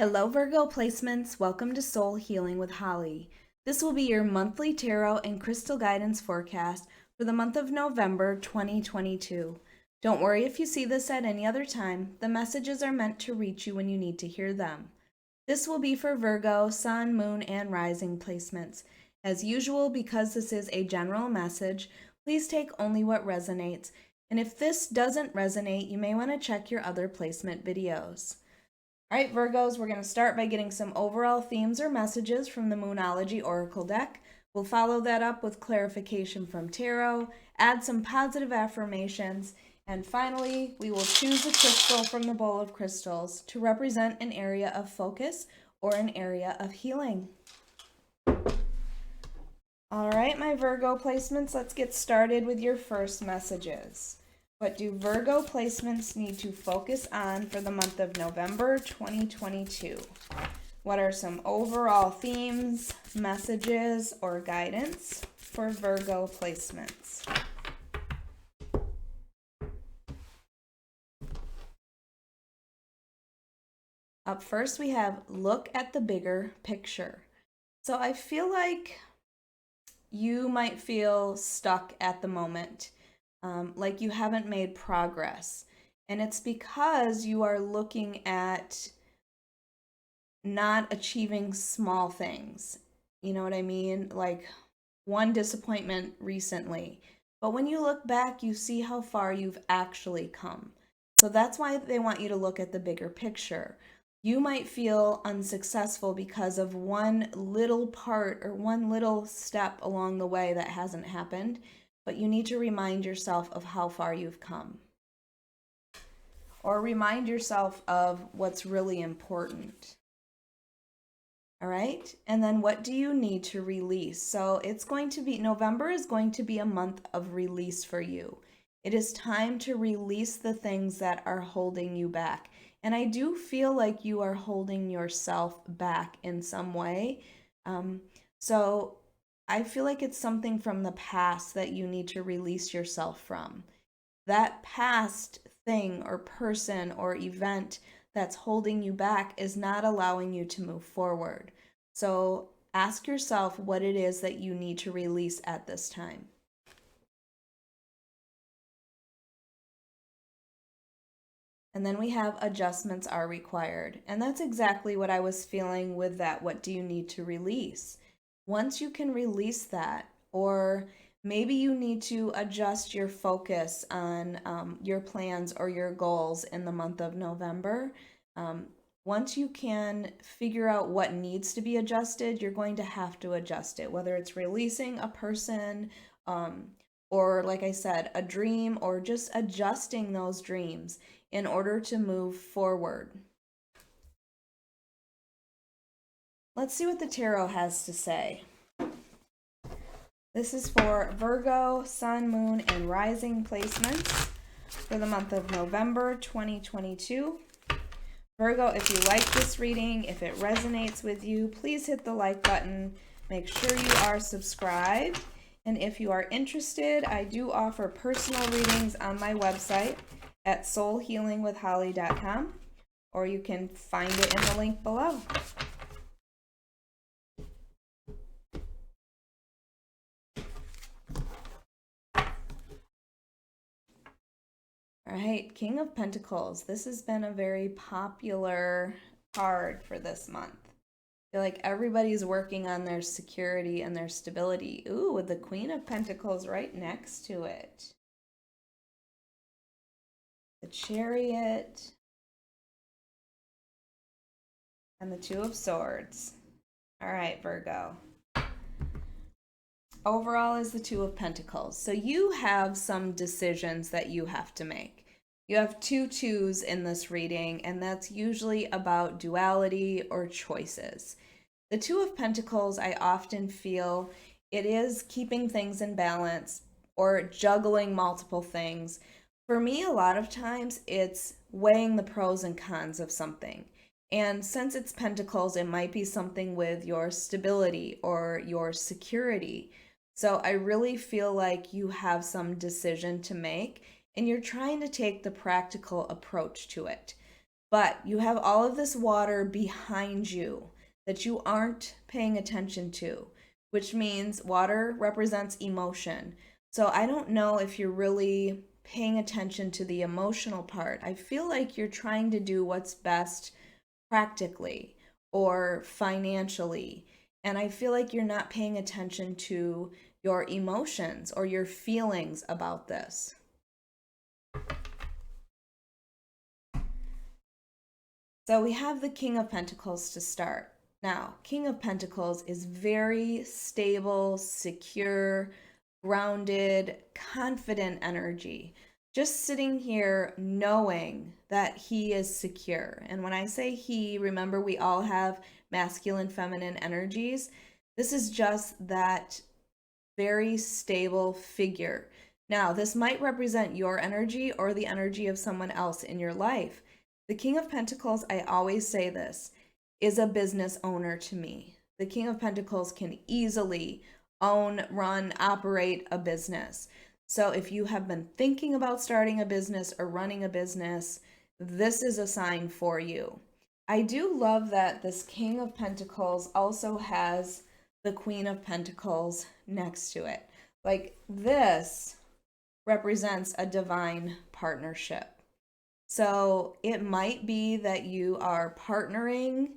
Hello, Virgo placements. Welcome to Soul Healing with Holly. This will be your monthly tarot and crystal guidance forecast for the month of November 2022. Don't worry if you see this at any other time. The messages are meant to reach you when you need to hear them. This will be for Virgo, Sun, Moon, and Rising placements. As usual, because this is a general message, please take only what resonates. And if this doesn't resonate, you may want to check your other placement videos. All right, Virgos, we're going to start by getting some overall themes or messages from the Moonology Oracle deck. We'll follow that up with clarification from tarot, add some positive affirmations, and finally, we will choose a crystal from the bowl of crystals to represent an area of focus or an area of healing. All right, my Virgo placements, let's get started with your first messages. What do Virgo placements need to focus on for the month of November 2022? What are some overall themes, messages, or guidance for Virgo placements? Up first, we have look at the bigger picture. So I feel like you might feel stuck at the moment. Like you haven't made progress. And it's because you are looking at not achieving small things. You know what I mean? Like one disappointment recently. But when you look back, you see how far you've actually come. So that's why they want you to look at the bigger picture. You might feel unsuccessful because of one little part or one little step along the way that hasn't happened, but you need to remind yourself of how far you've come. Or remind yourself of what's really important. All right, and then what do you need to release? So it's going to be, November is going to be a month of release for you. It is time to release the things that are holding you back. And I do feel like you are holding yourself back in some way. So I feel like it's something from the past that you need to release yourself from. That past thing or person or event that's holding you back is not allowing you to move forward. So ask yourself what it is that you need to release at this time. And then we have adjustments are required. And that's exactly what I was feeling with that. What do you need to release? Once you can release that, or maybe you need to adjust your focus on your plans or your goals in the month of November. Once you can figure out what needs to be adjusted, you're going to have to adjust it, whether it's releasing a person, or like I said, a dream, or just adjusting those dreams in order to move forward. Let's see what the tarot has to say. This is for Virgo, Sun, Moon, and Rising placements for the month of November 2022. Virgo, if you like this reading, if it resonates with you, please hit the like button. Make sure you are subscribed. And if you are interested, I do offer personal readings on my website at soulhealingwithholly.com, or you can find it in the link below. All right, King of Pentacles. This has been a very popular card for this month. I feel like everybody's working on their security and their stability. Ooh, with the Queen of Pentacles right next to it. The Chariot. And the Two of Swords. All right, Virgo. Overall is the Two of Pentacles. So you have some decisions that you have to make. You have two twos in this reading, and that's usually about duality or choices. The Two of Pentacles, I often feel it is keeping things in balance or juggling multiple things. For me, a lot of times it's weighing the pros and cons of something. And since it's pentacles, it might be something with your stability or your security. So I really feel like you have some decision to make and you're trying to take the practical approach to it. but you have all of this water behind you that you aren't paying attention to, which means water represents emotion. So I don't know if you're really paying attention to the emotional part. I feel like you're trying to do what's best practically or financially. And I feel like you're not paying attention to your emotions or your feelings about this. So we have the King of Pentacles to start. Now, King of Pentacles is very stable, secure, grounded, confident energy. Just sitting here knowing that he is secure. And when I say he, remember we all have masculine, feminine energies. This is just that very stable figure. Now, this might represent your energy or the energy of someone else in your life. The King of Pentacles, I always say this, is a business owner to me. The King of Pentacles can easily own, run, operate a business. So if you have been thinking about starting a business or running a business, this is a sign for you. I do love that this King of Pentacles also has the Queen of Pentacles next to it. Like this represents a divine partnership. So it might be that you are partnering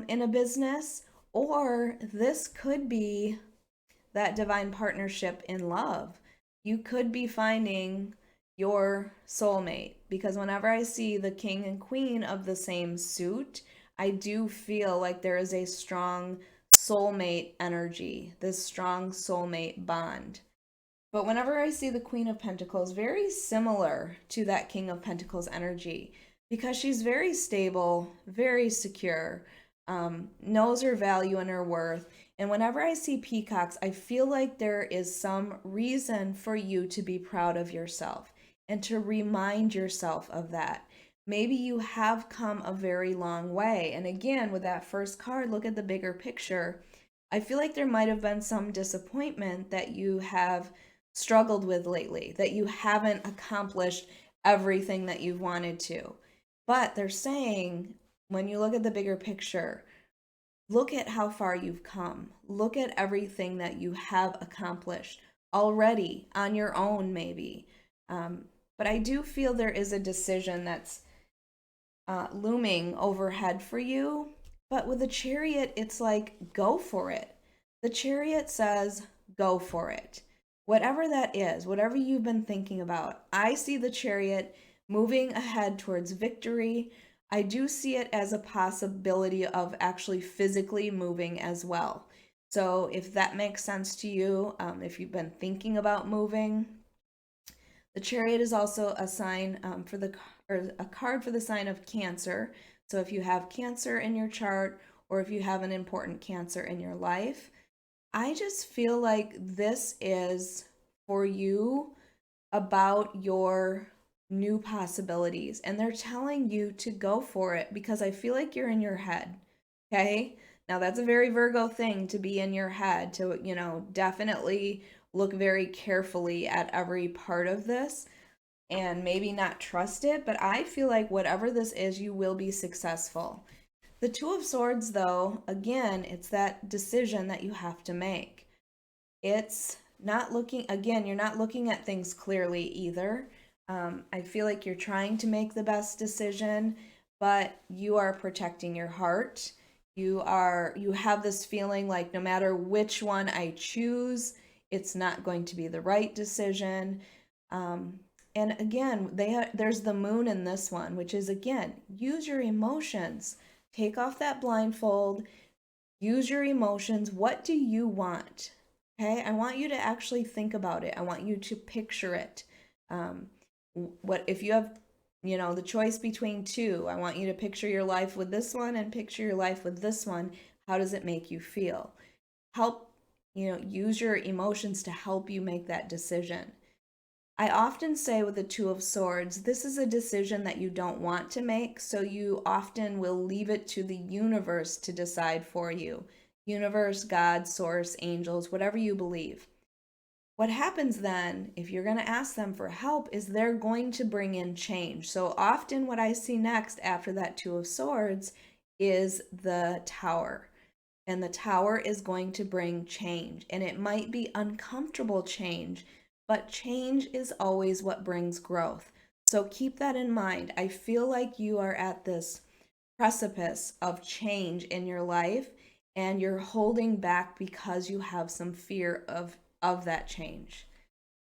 in a business, or this could be that divine partnership in love. You could be finding your soulmate, because whenever I see the king and queen of the same suit, I do feel like there is a strong soulmate energy, this strong soulmate bond. But whenever I see the Queen of Pentacles, very similar to that King of Pentacles energy, because she's very stable, very secure, knows her value and her worth. And whenever I see peacocks, I feel like there is some reason for you to be proud of yourself and to remind yourself of that. Maybe you have come a very long way. And again, with that first card, look at the bigger picture. I feel like there might have been some disappointment that you have struggled with lately, that you haven't accomplished everything that you've wanted to. But they're saying, when you look at the bigger picture, look at how far you've come. Look at everything that you have accomplished already on your own, maybe. But I do feel there is a decision that's looming overhead for you. But with the Chariot, it's like, go for it. The Chariot says, go for it. Whatever that is, whatever you've been thinking about, I see the Chariot moving ahead towards victory. I do see it as a possibility of actually physically moving as well. So if that makes sense to you, if you've been thinking about moving, the Chariot is also a sign or a card for the sign of Cancer. So if you have Cancer in your chart, or if you have an important Cancer in your life, I just feel like this is for you about your new possibilities. And they're telling you to go for it because I feel like you're in your head. Okay? Now, that's a very Virgo thing to be in your head, to, definitely look very carefully at every part of this and maybe not trust it. But I feel like whatever this is, you will be successful. The Two of Swords, though, again, it's that decision that you have to make. It's not looking, again, you're not looking at things clearly either. I feel like you're trying to make the best decision, but you are protecting your heart. You have this feeling like no matter which one I choose, it's not going to be the right decision. And again, there's the moon in this one, which is, again, use your emotions. Take off that blindfold. Use your emotions. What do you want? Okay, I want you to actually think about it. I want you to picture it. What if you have, the choice between two? I want you to picture your life with this one and picture your life with this one. How does it make you feel? Help, use your emotions to help you make that decision. I often say with the Two of Swords, this is a decision that you don't want to make, so you often will leave it to the universe to decide for you. Universe, God, source, angels, whatever you believe. What happens then, if you're going to ask them for help, is they're going to bring in change. So often what I see next after that Two of Swords is the Tower. And the Tower is going to bring change. And it might be uncomfortable change, but change is always what brings growth. So keep that in mind. I feel like you are at this precipice of change in your life, and you're holding back because you have some fear of that change.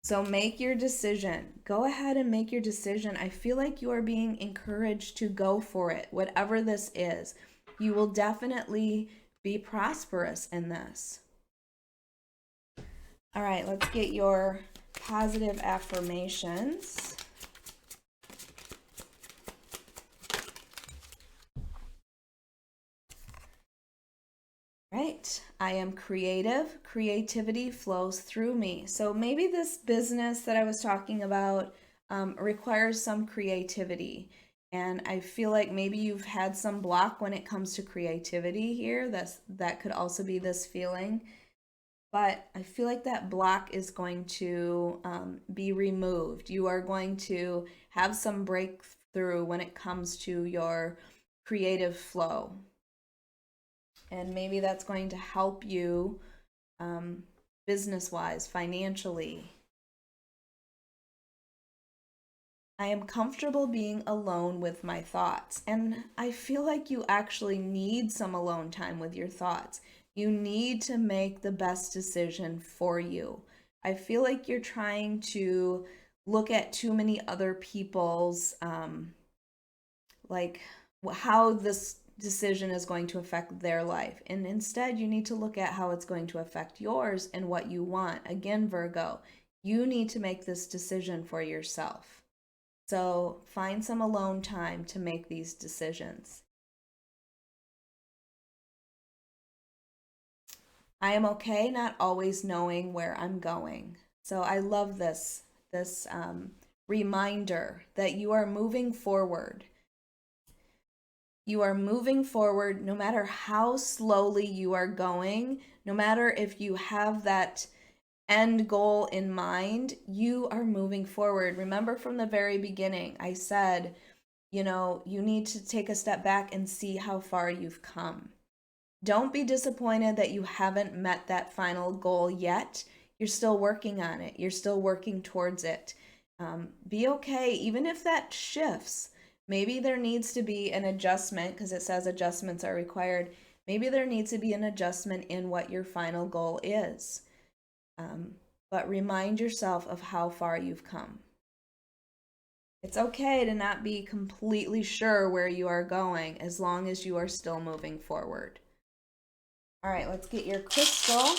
So make your decision. Go ahead and make your decision. I feel like you are being encouraged to go for it, whatever this is. You will definitely be prosperous in this. All right, let's get your positive affirmations. Right. I am creative. Creativity flows through me. So maybe this business that I was talking about requires some creativity. And I feel like maybe you've had some block when it comes to creativity here. That could also be this feeling. But I feel like that block is going to be removed. You are going to have some breakthrough when it comes to your creative flow. And maybe that's going to help you business-wise, financially. I am comfortable being alone with my thoughts. And I feel like you actually need some alone time with your thoughts. You need to make the best decision for you. I feel like you're trying to look at too many other people's, like how this decision is going to affect their life. And instead, you need to look at how it's going to affect yours and what you want. Again, Virgo, you need to make this decision for yourself. So find some alone time to make these decisions. I am okay not always knowing where I'm going. So I love this reminder that you are moving forward. You are moving forward no matter how slowly you are going, no matter if you have that end goal in mind, you are moving forward. Remember from the very beginning, I said, you need to take a step back and see how far you've come. Don't be disappointed that you haven't met that final goal yet. You're still working on it. You're still working towards it. Be okay, even if that shifts. Maybe there needs to be an adjustment because it says adjustments are required. Maybe there needs to be an adjustment in what your final goal is. But remind yourself of how far you've come. It's okay to not be completely sure where you are going as long as you are still moving forward. All right, let's get your crystal.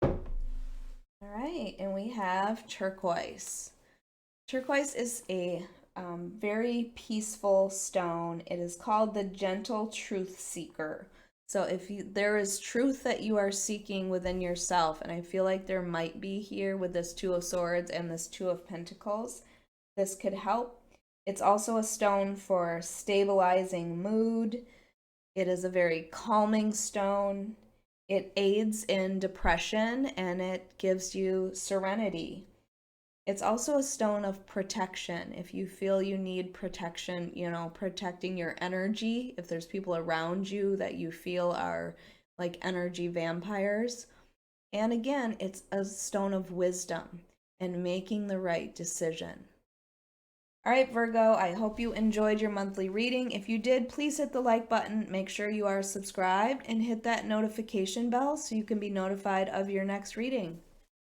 All right, and we have turquoise. Turquoise is a very peaceful stone. It is called the gentle truth seeker. So if there is truth that you are seeking within yourself, and I feel like there might be here with this Two of Swords and this Two of Pentacles, this could help. It's also a stone for stabilizing mood. It is a very calming stone. It aids in depression and it gives you serenity. It's also a stone of protection. If you feel you need protection, protecting your energy, if there's people around you that you feel are like energy vampires. And again, it's a stone of wisdom and making the right decision. All right, Virgo, I hope you enjoyed your monthly reading. If you did, please hit the like button, make sure you are subscribed, and hit that notification bell so you can be notified of your next reading.